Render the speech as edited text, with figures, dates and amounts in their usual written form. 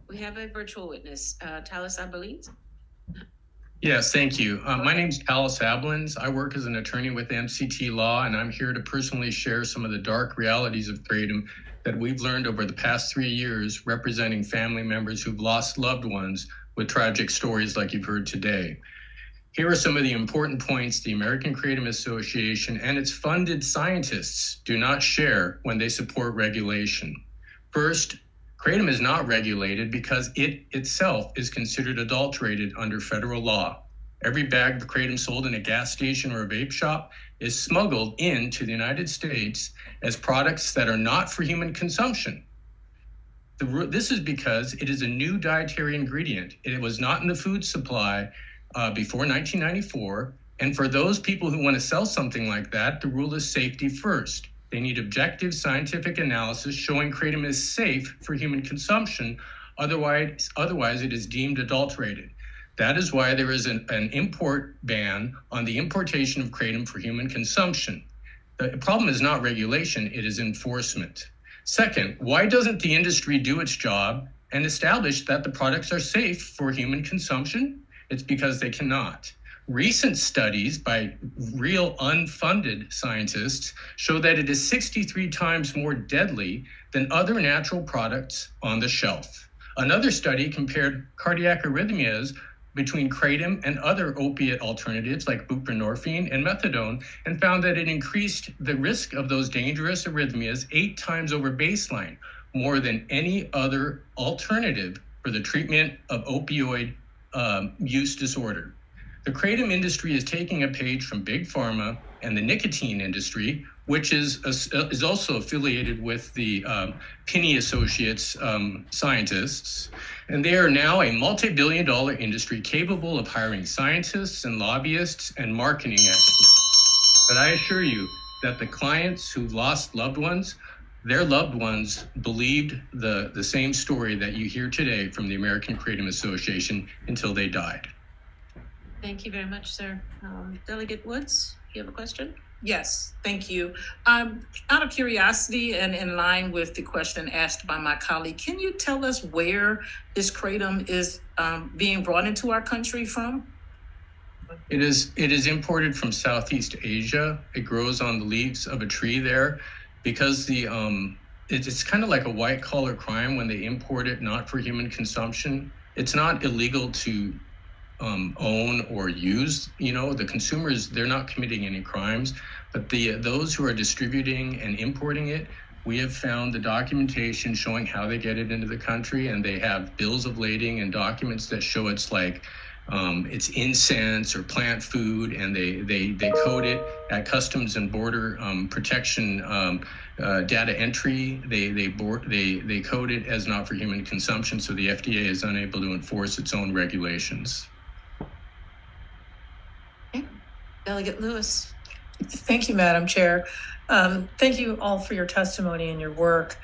We have a virtual witness, Talis Abolins. Yes, thank you. My name is Talis Abolins. I work as an attorney with mctlaw, and I'm here to personally share some of the dark realities of Kratom that we've learned over the past 3 years, representing family members who've lost loved ones with tragic stories like you've heard today. Here are some of the important points the American Kratom Association and its funded scientists do not share when they support regulation. First, Kratom is not regulated because it itself is considered adulterated under federal law. Every bag of Kratom sold in a gas station or a vape shop is smuggled into the United States as products that are not for human consumption. This is because it is a new dietary ingredient. It was not in the food supply before 1994. And for those people who want to sell something like that, the rule is safety first. They need objective scientific analysis showing Kratom is safe for human consumption. Otherwise it is deemed adulterated. That is why there is an import ban on the importation of Kratom for human consumption. The problem is not regulation, it is enforcement. Second, why doesn't the industry do its job and establish that the products are safe for human consumption? It's because they cannot. Recent studies by real unfunded scientists show that it is 63 times more deadly than other natural products on the shelf. Another study compared cardiac arrhythmias between Kratom and other opiate alternatives like buprenorphine and methadone and found that it increased the risk of those dangerous arrhythmias 8 times over baseline, more than any other alternative for the treatment of opioid use disorder. The Kratom industry is taking a page from Big Pharma and the nicotine industry, which is also affiliated with the Pinney Associates scientists. And they are now a multi-billion-dollar industry capable of hiring scientists and lobbyists and marketing experts. But I assure you that the clients who've lost loved ones, their loved ones believed the same story that you hear today from the American Kratom Association until they died. Thank you very much, sir. Delegate Woods, you have a question? Yes, thank you. Out of curiosity and in line with the question asked by my colleague, can you tell us where this Kratom is being brought into our country from? It is imported from Southeast Asia. It grows on the leaves of a tree there because it's kind of like a white collar crime when they import it not for human consumption. It's not illegal to own or use, the consumers, they're not committing any crimes, but those who are distributing and importing it, we have found the documentation showing how they get it into the country, and they have bills of lading and documents that show it's like it's incense or plant food, and they code it at Customs and Border Protection data entry. They code it as not for human consumption, so the FDA is unable to enforce its own regulations. Delegate Lewis. Thank you, Madam Chair. Thank you all for your testimony and your work.